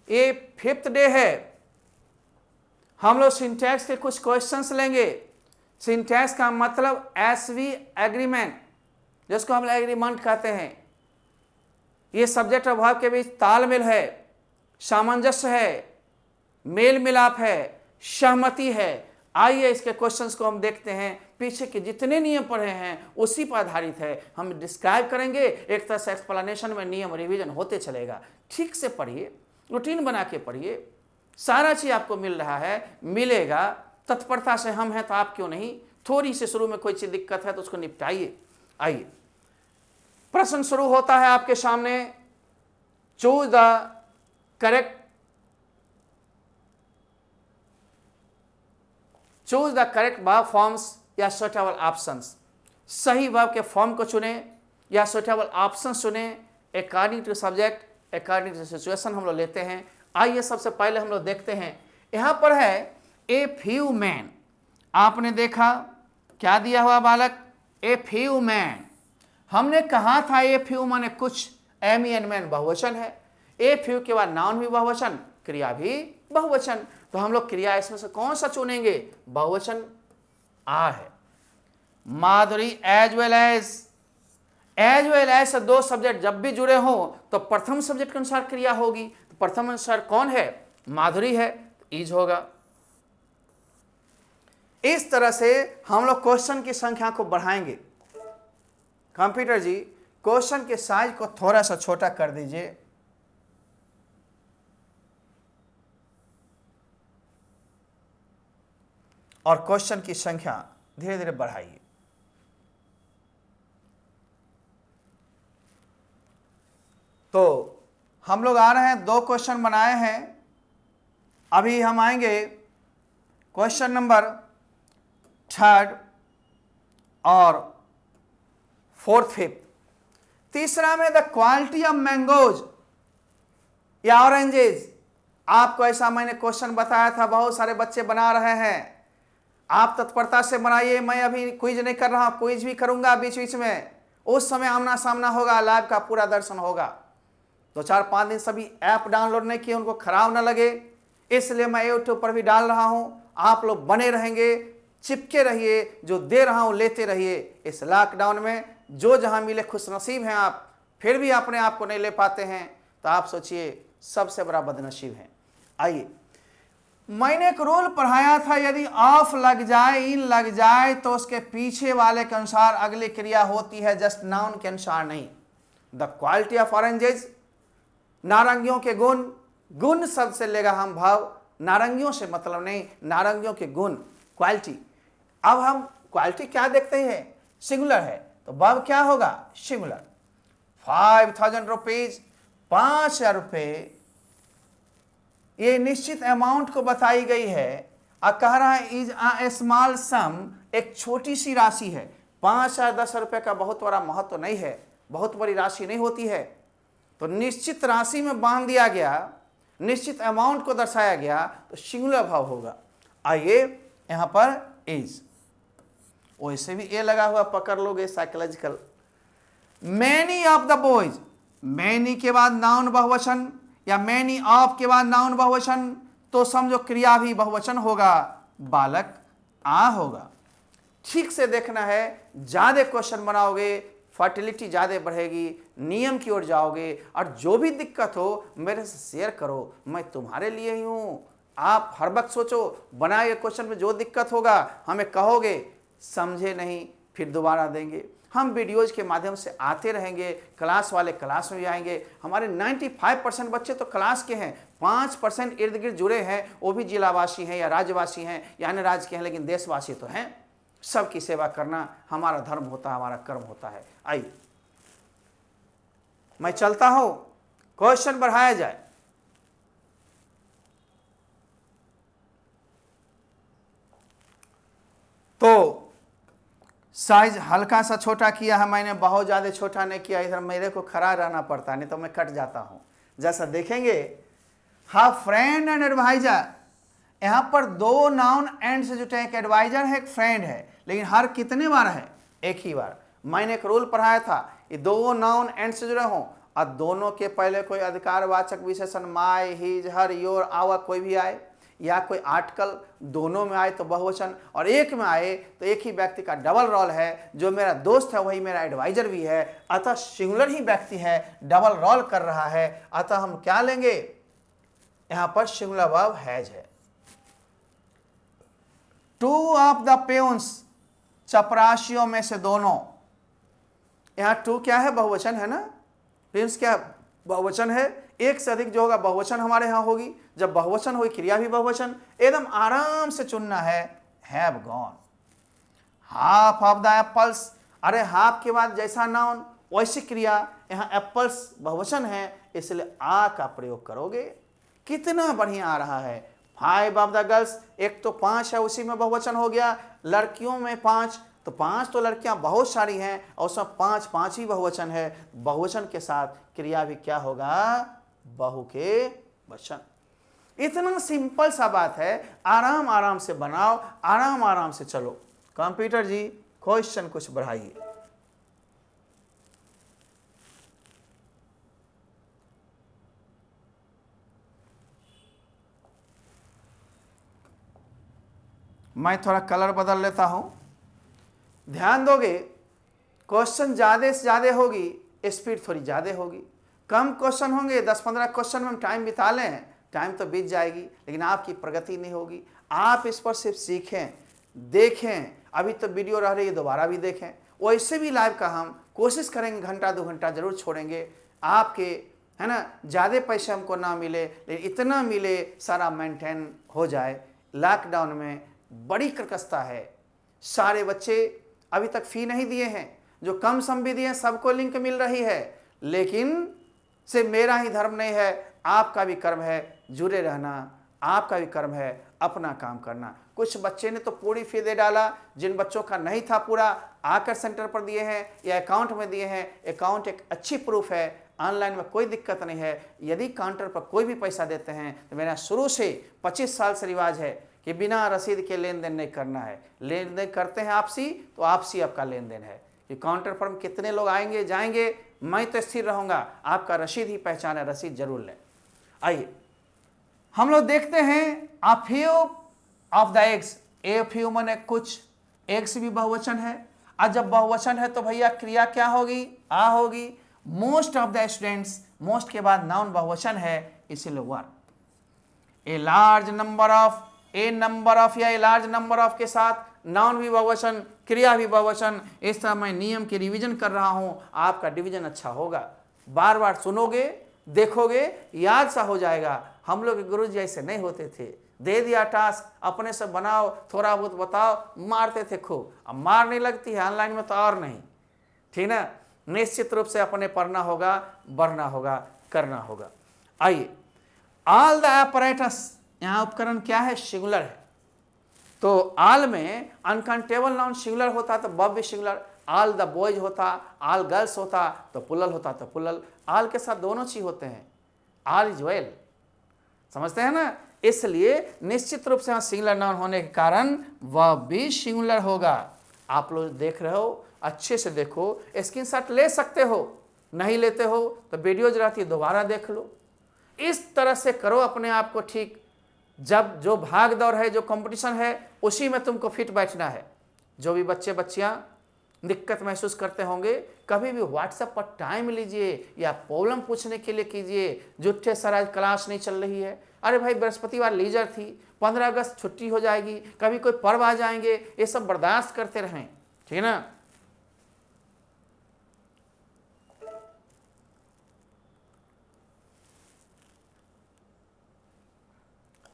ये 5th day है। हम लोग सिंटैक्स के कुछ क्वेश्चंस लेंगे। सिंटैक्स का मतलब एसवी एग्रीमेंट, जिसको हम एग्रीमेंट कहते हैं। ये सब्जेक्ट और वर्ब के बीच तालमेल है, सामंजस्य है, मेल मिलाप है, सहमति है। आइए इसके क्वेश्चंस को हम देखते हैं। पीछे के जितने नियम पढ़े हैं उसी पर आधारित है, हम डिस्क्राइब करेंगे। एक तरह से एक्सप्लेनेशन में नियम रिवीजन होते चलेगा। ठीक से पढ़िए, रूटीन बना के पढ़िए, सारा चीज आपको मिल रहा है, मिलेगा। तत्परता से हम हैं तो आप क्यों नहीं। थोड़ी सी शुरू में कोई चीज दिक्कत है तो उसको निपटाइए। आइए प्रश्न शुरू होता है आपके सामने। Choose the correct verb forms या सुटेबल ऑप्शंस। सही वर्ब के फॉर्म को चुने या सुटेबल ऑप्शंस चुने according to subject, according to situation हम लोग लेते हैं। आइए सबसे पहले हम लोग देखते हैं। यहां पर है ए फ्यू मैन। आपने देखा क्या दिया हुआ बालक, ए फ्यू मैन। हमने कहा था ए फ्यू माने कुछ, एन मैन बहुवचन है। ए फ्यू के बाद नाउन भी बहुवचन, क्रिया भी बहुवचन। तो हम लोग क्रिया इसमें से कौन सा चुनेंगे, बहुवचन आ है। माधुरी एज वेल एज दो सब्जेक्ट जब भी जुड़े हो तो प्रथम सब्जेक्ट के अनुसार क्रिया होगी। तो प्रथम अनुसार कौन है, माधुरी है, इज होगा। इस तरह से हम लोग क्वेश्चन की संख्या को बढ़ाएंगे। कंप्यूटर जी क्वेश्चन के साइज को थोड़ा सा छोटा कर दीजिए। और क्वेश्चन की संख्या धीरे धीरे बढ़ाइए। तो हम लोग आ रहे हैं, 2 क्वेश्चन बनाए हैं। अभी हम आएंगे क्वेश्चन नंबर 3rd और 4th 5th। तीसरा में द क्वालिटी ऑफ मैंगोज या ऑरेंजेस। आपको ऐसा मैंने क्वेश्चन बताया था, बहुत सारे बच्चे बना रहे हैं। आप तत्परता से बनाइए। मैं अभी क्विज नहीं कर रहा हूं, क्विज भी करूंगा बीच बीच में। उस समय आमना सामना होगा, लाइव का पूरा दर्शन होगा। तो 4-5 दिन सभी ऐप डाउनलोड नहीं किए, उनको खराब ना लगे, इसलिए मैं यूट्यूब पर भी डाल रहा हूं। आप लोग बने रहेंगे, चिपके रहिए, जो दे रहा हूं लेते रहिए। इस लॉकडाउन में जो जहां मिले खुशनसीब हैं आप, फिर भी अपने आप को नहीं ले पाते हैं तो आप सोचिए सबसे बड़ा बदनसीब है। आइए, मैंने एक रूल पढ़ाया था, यदि ऑफ लग जाए, इन लग जाए तो उसके पीछे वाले के अनुसार अगली क्रिया होती है, जस्ट नाउन के अनुसार नहीं। द क्वालिटी ऑफ ऑरेंजेस, नारंगियों के गुण। गुण शब्द से लेगा हम भाव, नारंगियों से मतलब नहीं, नारंगियों के गुण, क्वालिटी। अब हम क्वालिटी क्या देखते हैं, सिंगुलर है तो वर्ब क्या होगा, सिंगुलर। 5000 रुपीज, 5000 रुपये, ये निश्चित अमाउंट को बताई गई है। और कह रहा है इज अ स्मॉल सम, एक छोटी सी राशि है। 5000 10 रुपये का बहुत बड़ा महत्व नहीं है, बहुत बड़ी राशि नहीं होती है। तो निश्चित राशि में बांध दिया गया, निश्चित अमाउंट को दर्शाया गया तो सिंगुलर भाव होगा। आइए यहां पर इज, वैसे भी ए लगा हुआ पकड़ लोगे psychological. Many of the boys, many के बाद नाउन बहुवचन या मैनी ऑफ के बाद नाउन बहुवचन, तो समझो क्रिया भी बहुवचन होगा, बालक आ होगा। ठीक से देखना है, ज्यादा क्वेश्चन बनाओगे फर्टिलिटी ज्यादा बढ़ेगी, नियम की ओर जाओगे। और जो भी दिक्कत हो मेरे से शेयर करो, मैं तुम्हारे लिए ही हूं। आप हर वक्त सोचो, बनाए क्वेश्चन में जो दिक्कत होगा हमें कहोगे, समझे नहीं फिर दोबारा देंगे। हम वीडियोज के माध्यम से आते रहेंगे, क्लास वाले क्लास में भी आएंगे। हमारे 95% बच्चे तो क्लास के हैं, 5% इर्द गिर्द जुड़े हैं, वो भी जिलावासी हैं या राज्यवासी हैं या अन्य राज्य के हैं, लेकिन देशवासी तो हैं। सबकी सेवा करना हमारा धर्म होता है, हमारा कर्म होता है। आइए मैं चलता हूं, क्वेश्चन बढ़ाया जाए। तो साइज हल्का सा छोटा किया है मैंने, बहुत ज्यादा छोटा नहीं किया। इधर मेरे को खड़ा रहना पड़ता, नहीं तो मैं कट जाता हूं। जैसा देखेंगे, हाँ फ्रेंड एंड एडवाइजर, यहां पर 2 नाउन एंड से जुटे, एक एडवाइजर है एक फ्रेंड है, लेकिन हर कितने बार है, एक ही बार। मैंने एक रूल पढ़ाया था, ये 2 नाउन एंड से जुड़े हों और दोनों के पहले कोई अधिकारवाचक विशेषण my, his, her, your, our कोई भी आए, या कोई आर्टिकल दोनों में आए तो बहुवचन, और एक में आए तो एक ही व्यक्ति का डबल रोल है, जो मेरा दोस्त है वही मेरा एडवाइजर भी है, अतः सिंगुलर ही व्यक्ति है, डबल रोल कर रहा है, अतः हम क्या लेंगे, यहां पर सिंगुलर वर्ब हैज है। टू ऑफ द पेउंस, चपरासियों में से दोनों, यहां टू क्या है, बहुवचन है ना, पेउंस क्या बहुवचन है, एक से अधिक जो होगा बहुवचन हमारे यहां होगी, जब बहुवचन होगी क्रिया भी बहुवचन, एकदम आराम से चुनना है, have gone. Half of the apples, अरे हाफ के बाद जैसा नाउन वैसी क्रिया, यहां एप्पल्स बहुवचन है इसलिए आ का प्रयोग करोगे, कितना बढ़िया आ रहा है। फाइव ऑफ द गर्ल्स, एक तो 5 है उसी में बहुवचन हो गया, लड़कियों में 5, तो 5 तो लड़कियां बहुत सारी हैं और उसमें 5 ही बहुवचन है, बहुवचन के साथ क्रिया भी क्या होगा, बहु के वचन। इतना सिंपल सा बात है, आराम आराम से बनाओ, आराम आराम से चलो। कंप्यूटर जी क्वेश्चन कुछ बढ़ाइए। मैं थोड़ा कलर बदल लेता हूं, ध्यान दोगे, क्वेश्चन ज्यादा से ज्यादा होगी, स्पीड थोड़ी ज्यादा होगी। कम क्वेश्चन होंगे, 10-15 क्वेश्चन में हम टाइम बिता लें, टाइम तो बीत जाएगी, लेकिन आपकी प्रगति नहीं होगी। आप इस पर सिर्फ सीखें, देखें, अभी तो वीडियो रह रही है दोबारा भी देखें, वैसे भी लाइव का हम कोशिश करेंगे, घंटा 2 घंटा जरूर छोड़ेंगे, आपके है ना, ज़्यादा पैसे हमको ना मिले लेकिन इतना मिले सारा मेंटेन हो जाए। लॉकडाउन में बड़ी कर्कशता है, सारे बच्चे अभी तक फी नहीं दिए हैं, जो कम सम भी दिए हैं सबको लिंक मिल रही है, लेकिन सिर्फ मेरा ही धर्म नहीं है, आपका भी कर्म है जुड़े रहना, आपका भी कर्म है अपना काम करना। कुछ बच्चे ने तो पूरी फी दे डाला, जिन बच्चों का नहीं था पूरा आकर सेंटर पर दिए हैं या अकाउंट में दिए हैं। अकाउंट एक अच्छी प्रूफ है, ऑनलाइन में कोई दिक्कत नहीं है। यदि काउंटर पर कोई भी पैसा देते हैं तो मेरा शुरू से 25 साल से रिवाज है कि बिना रसीद के लेन देन नहीं करना है। लेन देन करते हैं आपसी तो आपसी आपका लेन देन है कि काउंटर पर कितने लोग आएंगे जाएंगे, मैं तो स्थिर रहूंगा, आपका रसीद ही पहचान है, रसीद जरूर लें। आइए हम लोग देखते हैं a few of the eggs, a few माने कुछ, एग्स भी बहुवचन है, और जब बहुवचन है तो भैया क्रिया क्या होगी, आ होगी। Most of the students, most के बाद नाउन बहुवचन है इसीलिए one. A large number of, A number of या ए लार्ज नंबर ऑफ के साथ नाउन भी बहुवचन, क्रिया भी बहुवचन। इस तरह मैं नियम की रिवीजन कर रहा हूं, आपका डिवीजन अच्छा होगा। बार बार सुनोगे, देखोगे, याद सा हो जाएगा। हम लोग गुरु जी ऐसे नहीं होते थे, दे दिया टास्क अपने से बनाओ, थोड़ा बहुत बताओ, मारते थे खूब। अब मार नहीं लगती है ऑनलाइन में तो और नहीं, ठीक ना। निश्चित रूप से अपने पढ़ना होगा, बढ़ना होगा, करना होगा। आइए, ऑल द apparatus, यहाँ उपकरण क्या है, सिंगुलर है, तो ऑल में अनकाउंटेबल नाउन सिंगुलर होता तो वर्ब भी सिंगुलर। ऑल द बॉयज होता, ऑल गर्ल्स होता तो प्लुरल होता तो प्लुरल। ऑल के साथ दोनों चीज होते हैं, ऑल इज वेल, समझते हैं ना। इसलिए निश्चित रूप से सिंगुलर नाउन होने के कारण वह भी सिंगुलर होगा। आप लोग देख रहे हो, अच्छे से देखो, स्क्रीनशॉट ले सकते हो, नहीं लेते हो तो वीडियोज रहती है दोबारा देख लो। इस तरह से करो अपने आप को ठीक। जब जो भाग दौड़ है, जो कंपटीशन है, उसी में तुमको फिट बैठना है। जो भी बच्चे बच्चियां दिक्कत महसूस करते होंगे, कभी भी व्हाट्सएप पर टाइम लीजिए या प्रॉब्लम पूछने के लिए कीजिए। जुट्ठे सर आज क्लास नहीं चल रही है, अरे भाई बृहस्पतिवार लीजर थी, 15 अगस्त छुट्टी हो जाएगी, कभी कोई पर्व आ जाएंगे, ये सब बर्दाश्त करते रहें, ठीक है ना।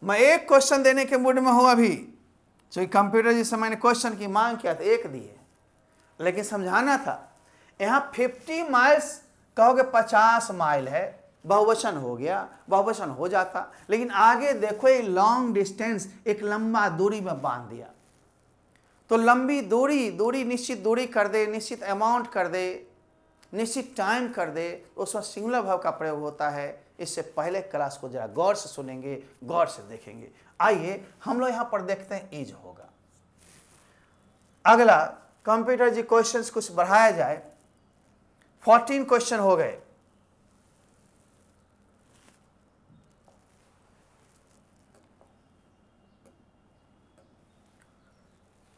मैं एक क्वेश्चन देने के मूड में हूं अभी, जो कंप्यूटर जी से मैंने क्वेश्चन की मांग किया था, एक दिए, लेकिन समझाना था। यहां 50 माइल्स कहोगे 50 माइल है, बहुवचन हो गया, बहुवचन हो जाता, लेकिन आगे देखो ये लॉन्ग डिस्टेंस, एक लंबा दूरी में बांध दिया। तो लंबी दूरी, दूरी निश्चित दूरी कर दे, निश्चित अमाउंट कर दे, निश्चित टाइम कर दे, उसमें सिंगुलर वर्ब का प्रयोग होता है। इससे पहले क्लास को जरा गौर से सुनेंगे, गौर से देखेंगे। आइए हम लोग यहां पर देखते हैं इज होगा। अगला कंप्यूटर जी क्वेश्चंस कुछ बढ़ाया जाए, 14 क्वेश्चन हो गए।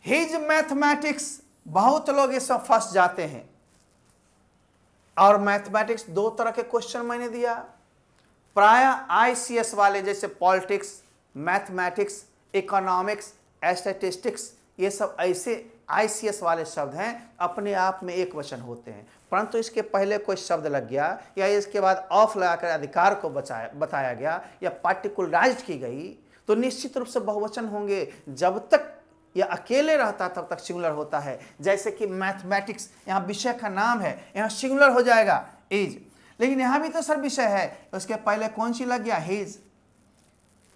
हिज मैथमेटिक्स, बहुत लोग इसमें फंस जाते हैं। और मैथमेटिक्स दो तरह के क्वेश्चन मैंने दिया, प्राय आईसीएस वाले जैसे पॉलिटिक्स, मैथमेटिक्स, इकोनॉमिक्स, स्टैटिस्टिक्स, ये सब ऐसे आईसीएस वाले शब्द हैं, अपने आप में एक वचन होते हैं, परंतु इसके पहले कोई शब्द लग गया या इसके बाद ऑफ लगाकर अधिकार को बताया गया या पार्टिकुलराइज्ड की गई तो निश्चित रूप से बहुवचन होंगे। जब तक यह अकेले रहता तब तक सिंगुलर होता है। जैसे कि मैथमेटिक्स, यहाँ विषय का नाम है, यहाँ सिंगुलर हो जाएगा इज, लेकिन यहाँ भी तो सर विषय है, उसके पहले कौन सी लग गया, हिज,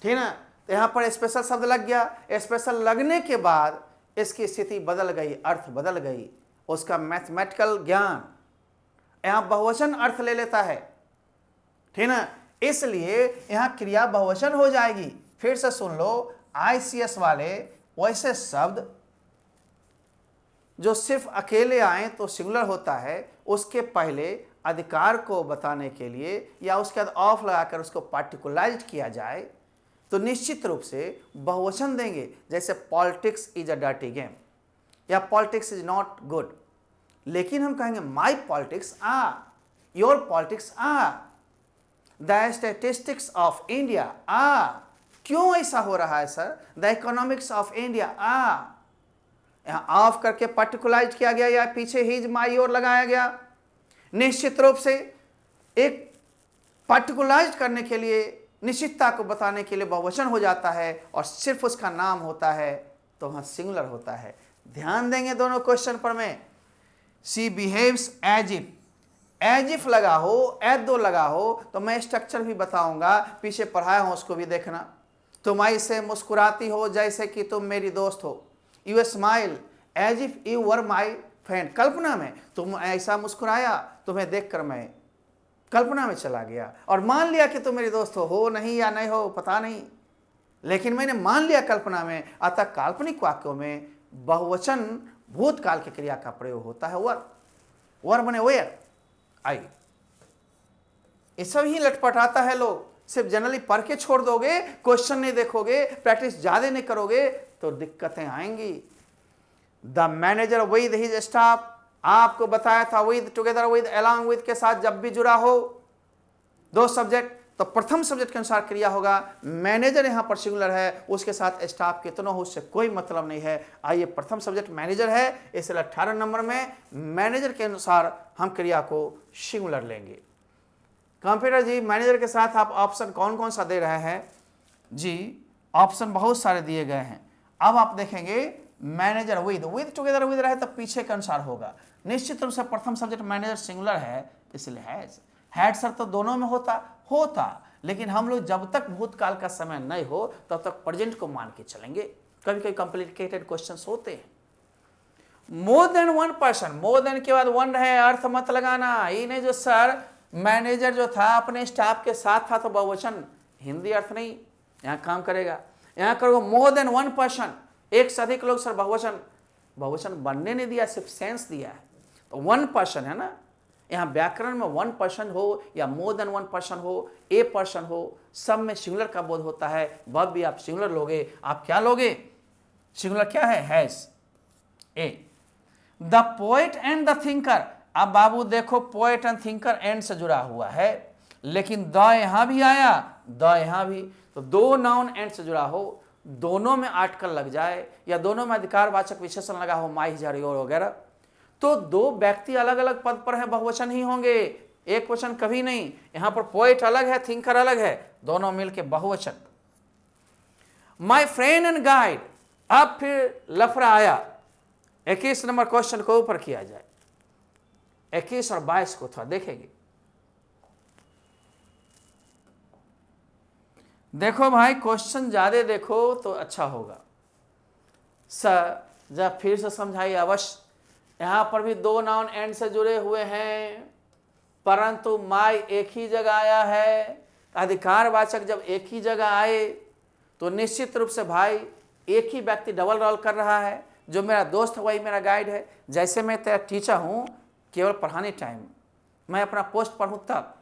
ठीक ना। तो यहाँ पर स्पेशल शब्द लग गया, स्पेशल लगने के बाद इसकी स्थिति बदल गई, अर्थ बदल गई, उसका मैथमेटिकल ज्ञान यहाँ बहुवचन अर्थ ले लेता है, ठीक ना। इसलिए यहाँ क्रिया बहुवचन हो जाएगी। फिर से सुन लो, आईसीएस वाले वैसे शब्द जो सिर्फ अकेले आए तो सिंगुलर होता है, उसके पहले अधिकार को बताने के लिए या उसके बाद ऑफ लगाकर उसको पार्टिकुलराइज्ड किया जाए तो निश्चित रूप से बहुवचन देंगे। जैसे politics is a dirty game या पॉलिटिक्स इज नॉट गुड, लेकिन हम कहेंगे my politics are, your politics are, the statistics of India are. क्यों ऐसा हो रहा है sir, the economics of India are, यहां ऑफ करके पार्टिकुलराइज किया गया या पीछे हिज माई योर लगाया गया। निश्चित रूप से एक पार्टिकुलराइज करने के लिए, निश्चितता को बताने के लिए बहुवचन हो जाता है और सिर्फ उसका नाम होता है तो वहां सिंगुलर होता है। ध्यान देंगे दोनों क्वेश्चन पर में। सी बिहेव्स एज इफ लगा हो, एज दो लगा हो तो मैं स्ट्रक्चर भी बताऊंगा, पीछे पढ़ाया हूं उसको भी देखना। तुम ऐसे मुस्कुराती हो जैसे कि तुम मेरी दोस्त हो, you smile as if you were my friend. कल्पना में तुम ऐसा मुस्कुराया, तुम्हें देखकर मैं कल्पना में चला गया और मान लिया कि तुम मेरी दोस्त हो नहीं या नहीं हो पता नहीं, लेकिन मैंने मान लिया कल्पना में। अतः काल्पनिक वाक्यों में बहुवचन भूतकाल की क्रिया का प्रयोग होता है, वर बने वेयर आई। ये सब ही लटपटाता है लोग। सिर्फ जनरली पढ़ के छोड़ दोगे, क्वेश्चन नहीं देखोगे, प्रैक्टिस ज्यादा नहीं करोगे तो दिक्कतें आएंगी। The manager with his staff, आपको बताया था with, together with, along with के साथ जब भी जुड़ा हो दो सब्जेक्ट तो प्रथम सब्जेक्ट के अनुसार क्रिया होगा। मैनेजर यहां पर सिंगुलर है, उसके साथ स्टाफ कितना हो उससे कोई मतलब नहीं है। आइए, प्रथम सब्जेक्ट मैनेजर है, इसलिए 18 नंबर में मैनेजर के अनुसार हम क्रिया को सिंगुलर लेंगे। कंप्यूटर जी, मैनेजर के साथ आप ऑप्शन कौन कौन सा दे रहे हैं जी? ऑप्शन बहुत सारे दिए गए हैं। अब आप देखेंगे मैनेजर विद टुगेदर विद रहे तो पीछे के अनुसार होगा। निश्चित रूप से प्रथम सब्जेक्ट मैनेजर सिंगुलर है, इसलिए हैड सर तो दोनों में होता, लेकिन हम लोग जब तक भूतकाल का समय नहीं हो तब तक प्रेजेंट को मान के चलेंगे। कभी कभी कॉम्प्लिकेटेड क्वेश्चंस होते हैं। More than one person, more than के बाद वन रहे, अर्थ मत लगाना। ये नहीं जो सर मैनेजर जो था अपने स्टाफ के साथ था तो बहुवचन, हिंदी अर्थ नहीं यहाँ काम करेगा। यहाँ करोगे मोर देन वन पर्सन, एक से अधिक लोग, सर बहुवचन बनने नहीं दिया, सिर्फ सेंस दिया है। तो वन पर्सन है ना, यहाँ व्याकरण में वन पर्सन हो या मोर देन वन पर्सन हो, ए पर्सन हो, सब में सिंगुलर का बोध होता है। वह भी आप सिंगुलर लोगे। आप क्या लोगे? सिंगुलर क्या है? Has. A the poet and the thinker. अब बाबू देखो, पोएट एंड थिंकर एंड से जुड़ा हुआ है, लेकिन द यहां भी आया, द यहां भी, तो दो नाउन एंड से जुड़ा हो, दोनों में आर्टिकल लग जाए या दोनों में अधिकारवाचक विशेषण लगा हो, माई, हिज, योर वगैरह, तो दो व्यक्ति अलग अलग पद पर हैं, बहुवचन ही होंगे, एक वचन कभी नहीं। यहां पर पोएट अलग है, थिंकर अलग है, दोनों मिलके बहुवचन। माई फ्रेंड एंड गाइड, अब फिर लफड़ा आया। 21 नंबर क्वेश्चन को ऊपर किया जाए, 21 और 22 को था, देखेंगे। देखो भाई, क्वेश्चन ज्यादा देखो तो अच्छा होगा। सर जब फिर से समझाइए अवश्य। यहां पर भी दो नाउन एंड से जुड़े हुए हैं, परंतु माई एक ही जगह आया है। अधिकारवाचक जब एक ही जगह आए तो निश्चित रूप से भाई एक ही व्यक्ति डबल रोल कर रहा है। जो मेरा दोस्त है वही मेरा गाइड है। जैसे मैं तेरा टीचर हूं केवल पढ़ाने टाइम, मैं अपना पोस्ट पढ़ूं तब,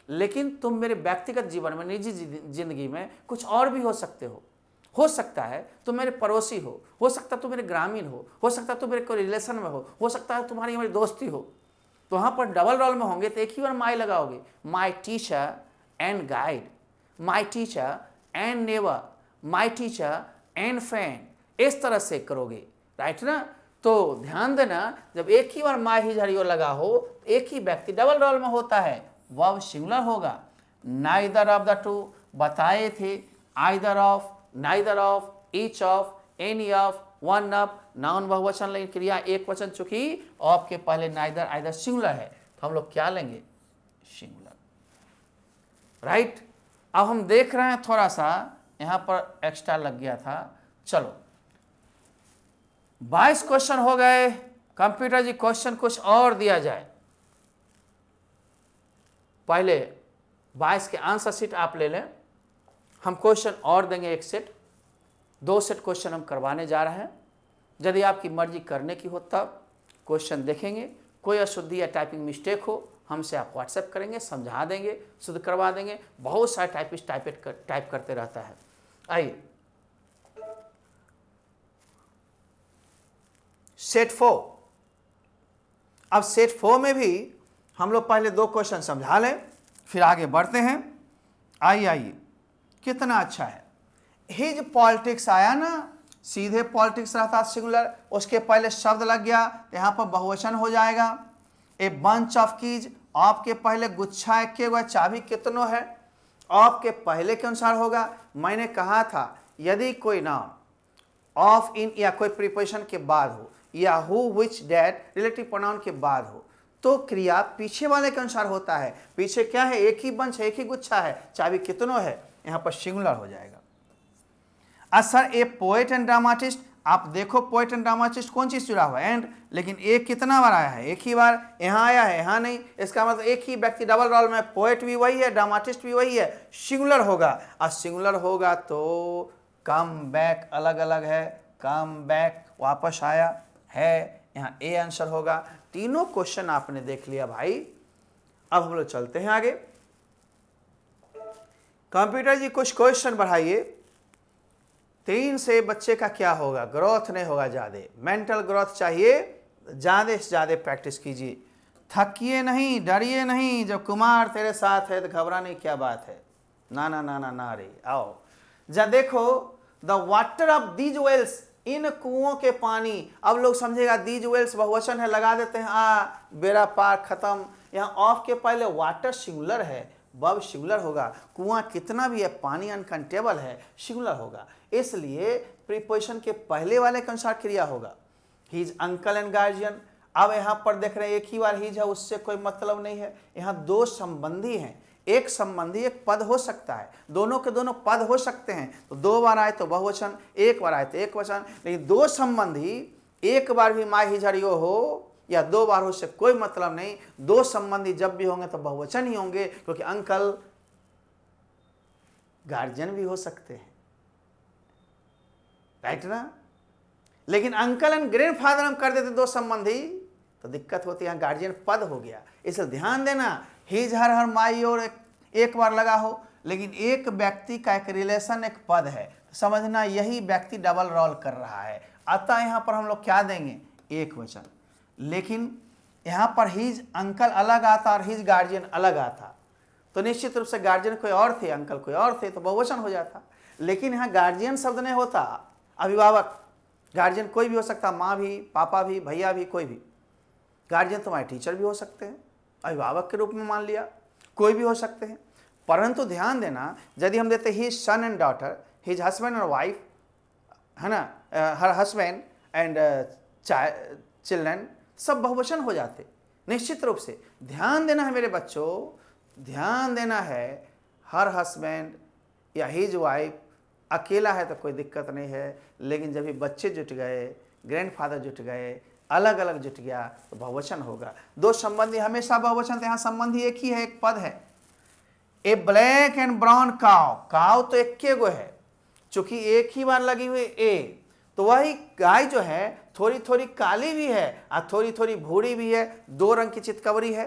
लेकिन तुम मेरे व्यक्तिगत जीवन में, निजी जिंदगी में कुछ और भी हो सकते हो सकता है तुम मेरे पड़ोसी हो सकता है तुम मेरे ग्रामीण हो सकता है तुम मेरे कोई रिलेशन में हो सकता है तुम्हारी मेरी दोस्ती हो। तो वहाँ पर डबल रोल में होंगे तो एक ही बार माई लगाओगे, my teacher and guide, my teacher and neighbour, my teacher and friend, इस तरह से करोगे, राइट ना। तो ध्यान देना, जब एक ही बार माई हिज हर योर लगा हो तो एक ही व्यक्ति डबल रोल में होता है, वर्ब सिंगुलर होगा। नाइदर ऑफ द टू बताए थे, either of, neither of, each of, any of, one of, noun बहुवचन लेकिन क्रिया एक वचन, चूंकि ऑफ के पहले नाइदर आइदर सिंगुलर है तो हम लोग क्या लेंगे, सिंगुलर, राइट। अब हम देख रहे हैं थोड़ा सा यहां पर एक्स्ट्रा लग गया था। चलो 22 क्वेश्चन हो गए। कंप्यूटर जी क्वेश्चन कुछ और दिया जाए, पहले 22 के आंसर शीट आप ले लें, हम क्वेश्चन और देंगे, एक सेट 2 सेट क्वेश्चन हम करवाने जा रहे हैं। यदि आपकी मर्जी करने की हो तब क्वेश्चन देखेंगे, कोई अशुद्धि या टाइपिंग मिस्टेक हो हमसे आप व्हाट्सएप करेंगे, समझा देंगे, शुद्ध करवा देंगे। बहुत सारे टाइपिस्ट टाइप करते रहता है। आइए सेट 4। अब सेट 4 में भी हम लोग पहले 2 क्वेश्चन समझा लें फिर आगे बढ़ते हैं। आइए कितना अच्छा है, हिज पॉलिटिक्स आया ना, सीधे पॉलिटिक्स रहता सिंगुलर, उसके पहले शब्द लग गया तो यहाँ पर बहुवचन हो जाएगा। ए बंच ऑफ कीज, आपके पहले गुच्छा एक के चाबी कितनों है, आपके पहले के अनुसार होगा। मैंने कहा था यदि कोई नाम ऑफ इन या कोई प्रीपोजिशन के बाद हो या who which that relative pronoun के बाद हो तो क्रिया पीछे वाले के अनुसार होता है। पीछे क्या है, एक ही बंच है, एक ही गुच्छा है, चाबी कितनों है, यहाँ पर सिंगुलर हो जाएगा। Sir A poet and dramatist, आप देखो पोएट एंड ड्रामाटिस्ट कौन चीज जुड़ा हुआ है, एंड, लेकिन एक कितना बार आया है, एक ही बार यहाँ आया है, यहाँ नहीं। इसका मतलब एक ही व्यक्ति डबल रोल में, पोएट भी वही है, ड्रामाटिस्ट भी वही है, सिंगुलर होगा। और सिंगुलर होगा तो कम बैक अलग अलग है, कम बैक वापस आया है, यहाँ ए आंसर होगा। तीनों क्वेश्चन आपने देख लिया भाई। अब हम लोग चलते हैं आगे। कंप्यूटर जी कुछ क्वेश्चन बढ़ाइए। 3 से बच्चे का क्या होगा, ग्रोथ नहीं होगा, ज़्यादा मेंटल ग्रोथ चाहिए, ज़्यादा से ज़्यादा प्रैक्टिस कीजिए, थकिए नहीं, डरिए नहीं, जब कुमार तेरे साथ है तो घबराने की क्या बात है। ना ना ना ना ना रे, आओ जा देखो, the water of these wells, इन कुओं के पानी। अब लोग समझेगा दीज वेल्स बहुवचन है, लगा देते हैं बेड़ा पार खत्म। यहाँ ऑफ के पहले वाटर सिंगुलर है, वर्ब सिंगुलर होगा, कुआं कितना भी है, पानी अनकाउंटेबल है, सिंगुलर होगा, इसलिए प्रीपोजिशन के पहले वाले के अनुसार क्रिया होगा। हीज अंकल एंड गार्जियन, अब यहाँ पर देख रहे हैं एक ही बार हीज है, उससे कोई मतलब नहीं है। यहाँ 2 संबंधी हैं, एक संबंधी एक पद हो सकता है, दोनों के दोनों पद हो सकते हैं, तो 2 बार आए तो बहुवचन, 1 बार आए तो एक वचन। लेकिन 2 संबंधी एक बार भी माई हिज हर योर हो या 2 बार हो से कोई मतलब नहीं। 2 संबंधी जब भी होंगे तो बहुवचन ही होंगे, क्योंकि अंकल गार्जियन भी हो सकते हैं, राइट ना। लेकिन अंकल एंड ग्रैंडफादर हम कर देते 2 संबंधी तो दिक्कत होती है, गार्जियन पद हो गया। इसलिए ध्यान देना, हिज हर हर माई और एक बार लगा हो, लेकिन एक व्यक्ति का एक रिलेशन एक पद है, समझना यही व्यक्ति डबल रोल कर रहा है। अतः यहाँ पर हम लोग क्या देंगे, एक वचन। लेकिन यहाँ पर हिज अंकल अलग आता और हिज गार्जियन अलग आता तो निश्चित रूप से गार्जियन कोई और थे, अंकल कोई और थे, तो बहुवचन हो जाता। लेकिन यहाँ गार्जियन शब्द नहीं होता, अभिभावक, गार्जियन कोई भी हो सकता, माँ भी, पापा भी, भैया भी, कोई भी। गार्जियन तुम्हारे टीचर भी हो सकते हैं, अभिभावक के रूप में मान लिया, कोई भी हो सकते हैं। परंतु ध्यान देना, यदि हम देते his son and daughter, his husband और वाइफ, है ना, हर हस्बैंड एंड चिल्ड्रन, सब बहुवचन हो जाते निश्चित रूप से। ध्यान देना है मेरे बच्चों, ध्यान देना है, हर हस्बैंड या हिज वाइफ अकेला है तो कोई दिक्कत नहीं है, लेकिन जब भी बच्चे जुट गए, ग्रैंडफादर जुट गए, अलग अलग जुट गया तो बहुवचन होगा। 2 संबंधी हमेशा बहुवचन, तो यहाँ संबंधी एक ही है, एक पद है। ए ब्लैक एंड ब्राउन काव, काव तो एक के गो है, चूंकि एक ही बार लगी हुई ए, तो वही गाय जो है थोड़ी थोड़ी काली भी है और थोड़ी थोड़ी भूरी भी है, 2 रंग की चितकबरी है।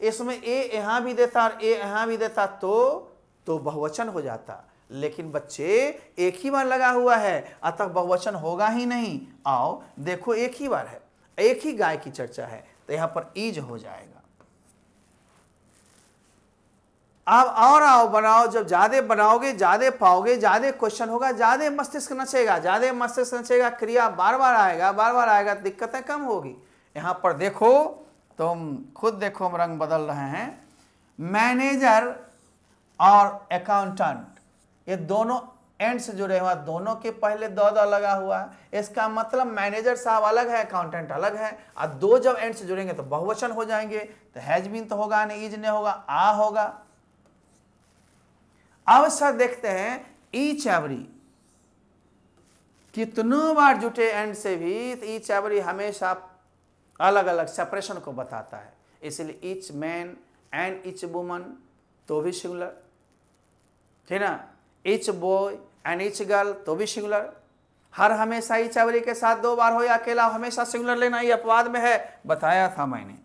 इसमें ए यहाँ भी देता और ए यहाँ भी देता तो बहुवचन हो जाता। लेकिन बच्चे एक ही बार लगा हुआ है, अतः बहुवचन होगा ही नहीं। आओ देखो, एक ही बार है, एक ही गाय की चर्चा है, तो यहां पर ईज हो जाएगा। अब और आओ बनाओ, जब ज्यादा बनाओगे ज्यादा पाओगे, ज्यादा क्वेश्चन होगा, ज्यादा मस्तिष्क नचेगा, ज्यादा मस्तिष्क नचेगा, क्रिया बार बार आएगा, दिक्कतें कम होगी। यहां पर देखो, तुम खुद देखो, हम रंग बदल रहे हैं। मैनेजर और अकाउंटेंट, ये दोनों एंड से जुड़े हुआ, दोनों के पहले दो लगा हुआ है। इसका मतलब मैनेजर साहब अलग है, अकाउंटेंट अलग है, और दो जब एंड से जुड़ेंगे तो बहुवचन हो जाएंगे। तो हैज बीन तो होगा नहीं, इज नहीं होगा, आ होगा। अब सर देखते हैं ईच एवरी, कितनों बार जुटे एंड से भी, तो ईच एवरी हमेशा अलग अलग सेपरेशन को बताता है। इसलिए each man and each woman तो भी सिंगुलर, ठीक ना। Each boy and each girl तो भी सिंगुलर। हर हमेशा ईच एवरी के साथ दो बार हो या अकेला हमेशा सिंगुलर लेना, ये अपवाद में है, बताया था मैंने।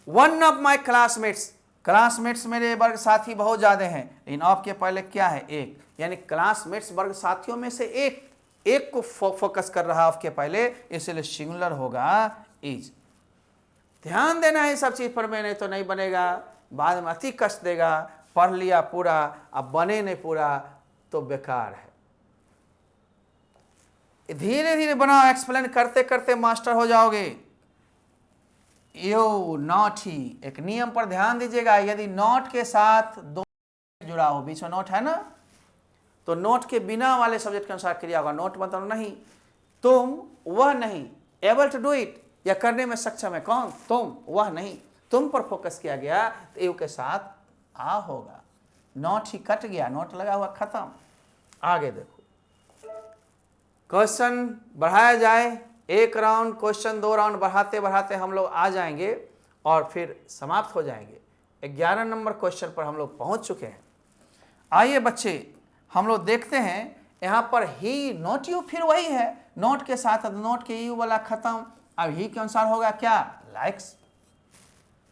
One of my classmates, classmates मेरे वर्ग साथी बहुत ज्यादा हैं, लेकिन ऑफ के पहले क्या है, एक, यानी क्लासमेट्स वर्ग साथियों में से एक को फोकस कर रहा है ऑफ के पहले, इसलिए सिंगुलर होगा इज। ध्यान देना है सब चीज पर, में नहीं तो नहीं बनेगा, बाद में अति कष्ट देगा। पढ़ लिया पूरा, अब बने नहीं पूरा तो बेकार है। धीरे धीरे बनाओ, एक्सप्लेन करते करते मास्टर हो जाओगे। यो नॉट ही, एक नियम पर ध्यान दीजिएगा, यदि नॉट के साथ दो जुड़ा हो, बीच में नोट है ना, तो नोट के बिना वाले सब्जेक्ट के अनुसार क्रिया होगा। नोट मतलब नहीं, तुम, वह नहीं, एबल टू डू इट, या करने में सक्षम है कौन, तुम, वह नहीं, तुम पर फोकस किया गया तो यू के साथ आ होगा। नोट ही कट गया, नोट लगा हुआ, खत्म। आगे देखो, क्वेश्चन बढ़ाया जाए, एक राउंड क्वेश्चन, दो राउंड बढ़ाते बढ़ाते हम लोग आ जाएंगे और फिर समाप्त हो जाएंगे। 11 नंबर क्वेश्चन पर हम लोग पहुंच चुके हैं। आइए बच्चे, हम लोग देखते हैं यहां पर ही नोट यू, फिर वही है, नोट के साथ नोट के यू वाला खत्म। अब ही के अनुसार होगा क्या, लाइक्स।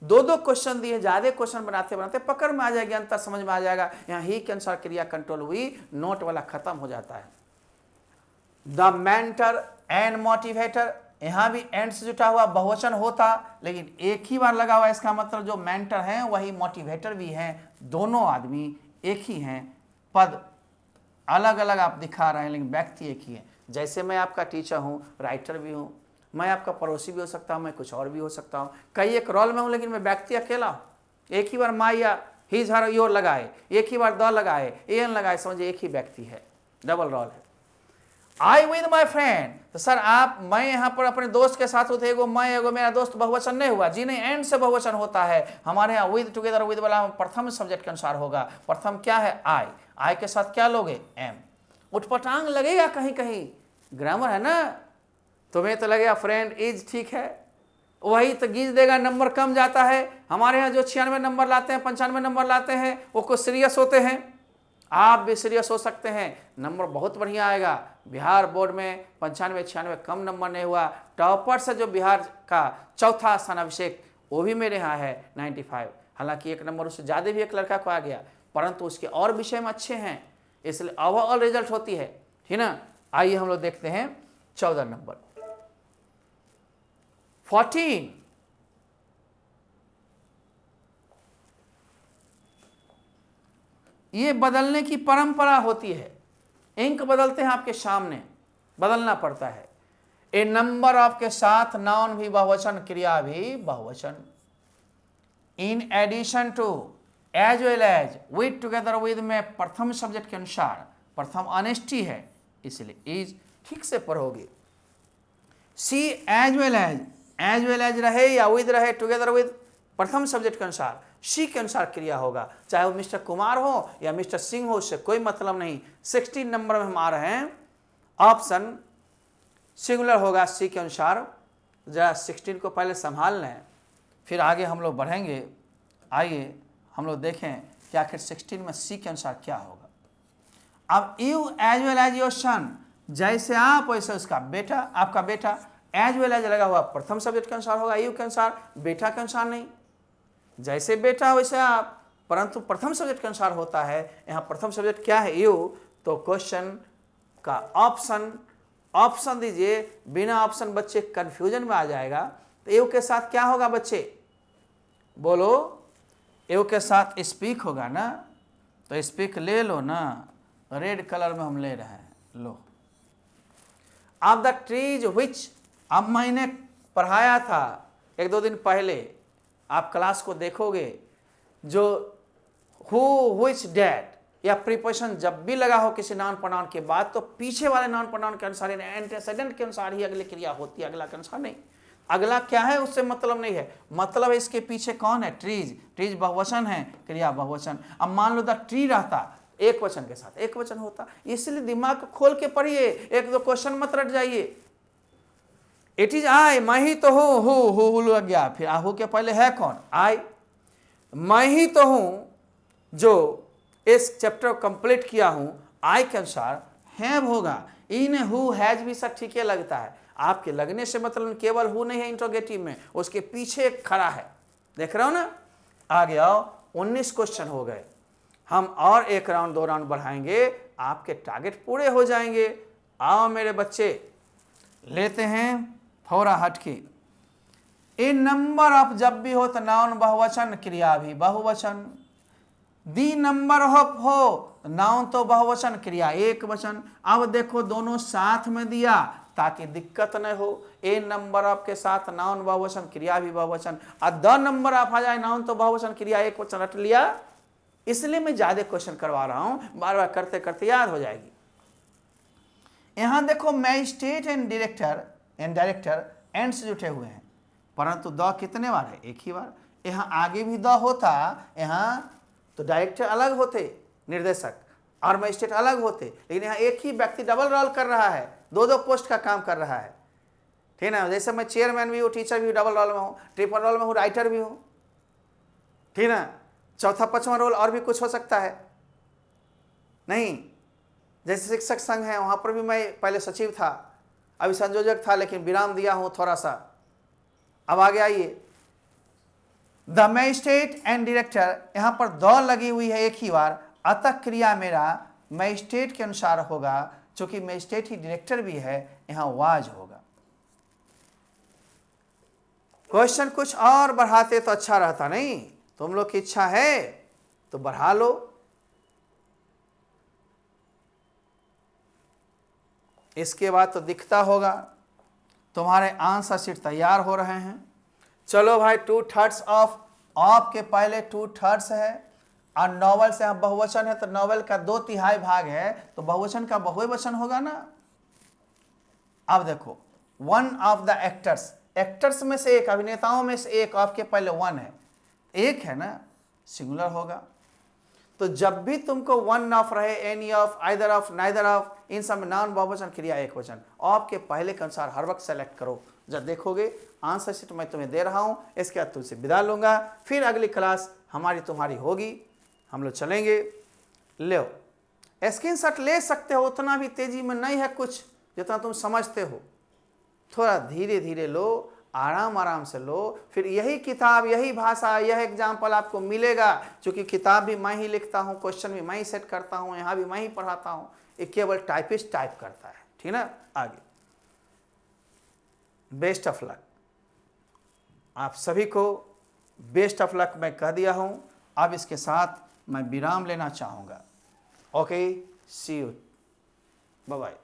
दो क्वेश्चन दिए, ज्यादा क्वेश्चन बनाते बनाते पकड़ में आ जाएगा, अंतर समझ में आ जाएगा। यहां ही के अनुसार क्रिया कंट्रोल हुई, नोट वाला खत्म हो जाता है। द मेंटर एंड मोटिवेटर, यहां भी एंड से जुटा हुआ बहुवचन होता, लेकिन एक ही बार लगा हुआ, इसका मतलब जो मेंटर है वही मोटिवेटर भी है, दोनों आदमी एक ही हैं। पद अलग अलग आप दिखा रहे हैं, लेकिन व्यक्ति एक ही है। जैसे मैं आपका टीचर हूं, राइटर भी हूं, मैं आपका पड़ोसी भी हो सकता हूं, मैं कुछ और भी हो सकता हूं, कई एक रोल में हूं, लेकिन मैं व्यक्ति अकेला हूं। एक ही बार माई या हिज हर योर लगाए, एक ही बार द लगाए, एन लगाए, समझिए एक ही व्यक्ति है, डबल रोल है। आई विद माई फ्रेंड, तो सर आप, मैं यहाँ पर अपने दोस्त के साथ होते, एगो मैं एगो मेरा दोस्त, बहुवचन नहीं हुआ जी, नहीं, एंड से बहुवचन होता है। हमारे यहाँ विद, टुगेदर, विद वाला प्रथम सब्जेक्ट के अनुसार होगा। प्रथम क्या है, आई, आई के साथ क्या लोगे, एम। उठपटांग लगेगा कहीं कहीं, ग्रामर है ना, तुम्हें तो लगेगा फ्रेंड इज, ठीक है, वही तो गीज देगा, नंबर कम जाता है। हमारे यहाँ जो 96 नंबर लाते हैं, 95 नंबर लाते हैं, वो कुछ सीरियस होते हैं, आप भी सीरियस हो सकते हैं, नंबर बहुत बढ़िया आएगा। बिहार बोर्ड में 95 96 कम नंबर नहीं हुआ। टॉपर से जो बिहार का चौथा स्थान अभिषेक, वो भी मेरे यहाँ है 95, हालांकि एक नंबर उससे ज़्यादा भी एक लड़का को आ गया, परंतु उसके और विषय में अच्छे हैं, इसलिए ओवरऑल रिजल्ट होती है, ठीक ना। आइए हम लोग देखते हैं 14 नंबर। 14, ये बदलने की परंपरा होती है, इंक बदलते हैं आपके सामने, बदलना पड़ता है। ए नंबर ऑफ के साथ नाउन भी बहुवचन, क्रिया भी बहुवचन। In addition to, as well as, with, together with में प्रथम सब्जेक्ट के अनुसार, प्रथम ऑनेस्टी है, इसलिए इज ठीक से पढ़ोगे। सी एज वेल एज रहे या विद रहे, टुगेदर विद, प्रथम सब्जेक्ट के अनुसार, सी के अनुसार क्रिया होगा, चाहे वो मिस्टर कुमार हो या मिस्टर सिंह हो, उससे कोई मतलब नहीं। 16 नंबर में हम आ रहे हैं, ऑप्शन सिंगुलर होगा सी के अनुसार। जरा 16 को पहले संभाल लें, फिर आगे हम लोग बढ़ेंगे। आइए हम लोग देखें कि आखिर 16 में सी के अनुसार क्या होगा। अब you as well as your son, जैसे आप वैसे उसका बेटा, आपका बेटा, एज वेल एज लगा हुआ प्रथम सब्जेक्ट के अनुसार होगा, यू के अनुसार, बेटा के अनुसार नहीं। जैसे बेटा वैसे आप, परंतु प्रथम सब्जेक्ट के अनुसार होता है। यहाँ प्रथम सब्जेक्ट क्या है? यू। तो क्वेश्चन का ऑप्शन दीजिए, बिना ऑप्शन बच्चे कंफ्यूजन में आ जाएगा। तो यू के साथ क्या होगा बच्चे? बोलो, यू के साथ स्पीक होगा ना, तो स्पीक ले लो ना, रेड कलर में हम ले रहे हैं, लो। ऑफ द ट्रीज विच, अब मैंने पढ़ाया था 1-2 दिन पहले, आप क्लास को देखोगे, जो हु, व्हिच, डेट या प्रीपोजिशन जब भी लगा हो किसी नाउन प्रोनाउन के बाद, तो पीछे वाले नाउन प्रोनाउन के अनुसार, एंटेसेडेंट के अनुसार ही अगली क्रिया होती है, अगला के अनुसार नहीं। अगला क्या है उससे मतलब नहीं है, मतलब है इसके पीछे कौन है? ट्रीज। ट्रीज बहुवचन है, क्रिया बहुवचन। अब मान लो द ट्री रहता एक वचन के साथ एक वचन होता, इसलिए दिमाग को खोल के पढ़िए, 1-2 क्वेश्चन मत रट जाइए। इट इज आई, मैं ही तो हूं, हु लग गया, फिर आहू के पहले है कौन? आई। मैं ही तो हूं जो इस चैप्टर को कंप्लीट किया हूं, आई के अनुसार हैव होगा। इन, हु, हैज भी सब ठीक लगता है, आपके लगने से मतलब केवल हु नहीं है इंट्रोगेटिव में, उसके पीछे खड़ा है, देख रहे हो ना। आगे आओ, 19 क्वेश्चन हो गए, हम और 1 राउंड 2 राउंड बढ़ाएंगे, आपके टारगेट पूरे हो जाएंगे। आओ मेरे बच्चे, लेते हैं थोड़ा हटके। इन नंबर ऑफ, जब भी हो तो नाउन बहुवचन, क्रिया भी बहुवचन। दी नंबर ऑफ हो, नाउन तो बहुवचन, क्रिया एक वचन। अब देखो दोनों साथ में दिया ताकि दिक्कत न हो। ए नंबर ऑफ के साथ नाउन बहुवचन, क्रिया भी बहुवचन, और द नंबर ऑफ आ जाए, नाउन तो बहुवचन, क्रिया एक वचन, रट लिया। इसलिए मैं ज्यादा क्वेश्चन करवा रहा हूं, बार बार करते करते याद हो जाएगी। यहां देखो मैजिस्ट्रेट एंड डायरेक्टर एंड से जुटे हुए हैं, परंतु द कितने बार है? एक ही बार। यहां आगे भी द होता, यहां तो डायरेक्टर अलग होते, निर्देशक, और मैजिस्ट्रेट अलग होते, लेकिन यहाँ एक ही व्यक्ति डबल रोल कर रहा है, 2-2 पोस्ट का काम कर रहा है, ठीक है ना। जैसे मैं चेयरमैन भी हूँ, टीचर भी हूँ, डबल रोल में हूँ, ट्रिपल रोल में हूँ, राइटर भी हूँ, ठीक है ना। चौथा 5वां रोल और भी कुछ हो सकता है नहीं। जैसे शिक्षक संघ है, वहां पर भी मैं पहले सचिव था, अभी संयोजक था, लेकिन विराम दिया हूं थोड़ा सा। अब आगे आइए, द मैजिस्ट्रेट एंड डायरेक्टर, यहां पर द लगी हुई है एक ही बार, अतः क्रिया मेरा मैजिस्ट्रेट के अनुसार होगा, चूंकि मैजिस्ट्रेट ही डायरेक्टर भी है, यहां वाज होगा। क्वेश्चन कुछ और बढ़ाते तो अच्छा रहता, नहीं? तुम लोग की इच्छा है तो बढ़ा लो। इसके बाद तो दिखता होगा तुम्हारे आंसर शीट तैयार हो रहे हैं। चलो भाई, 2/3 ऑफ के पहले 2/3 है, और नॉवल से यहाँ बहुवचन है, तो नॉवल का 2/3 भाग है, तो बहुवचन का बहुवचन होगा ना। अब देखो, 1 ऑफ द एक्टर्स में से एक, अभिनेताओं में से एक, ऑफ के पहले 1 है, एक है ना, सिंगुलर होगा। तो जब भी तुमको 1 ऑफ रहे, any of, either of, neither of, इन सब में नाउन बहुवचन, क्रिया एक वचन, ऑफ के पहले के अनुसार हर वक्त सेलेक्ट करो। जब देखोगे आंसर शीट मैं तुम्हें दे रहा हूं, इसके बाद तुमसे विदा लूंगा, फिर अगली क्लास हमारी तुम्हारी होगी, हम लोग चलेंगे। लो, स्क्रीनशॉट ले सकते हो, उतना भी तेजी में नहीं है कुछ जितना तुम समझते हो, थोड़ा धीरे धीरे लो, आराम से लो। फिर यही किताब, यही भाषा, यह एग्जाम्पल आपको मिलेगा, क्योंकि किताब भी मैं ही लिखता हूँ, क्वेश्चन भी मैं ही सेट करता हूँ, यहाँ भी मैं ही पढ़ाता हूँ, ये केवल टाइपिस्ट टाइप करता है, ठीक ना। आगे बेस्ट ऑफ लक, आप सभी को बेस्ट ऑफ लक मैं कह दिया हूँ। अब इसके साथ मैं विराम लेना चाहूँगा। Okay, see you, bye bye.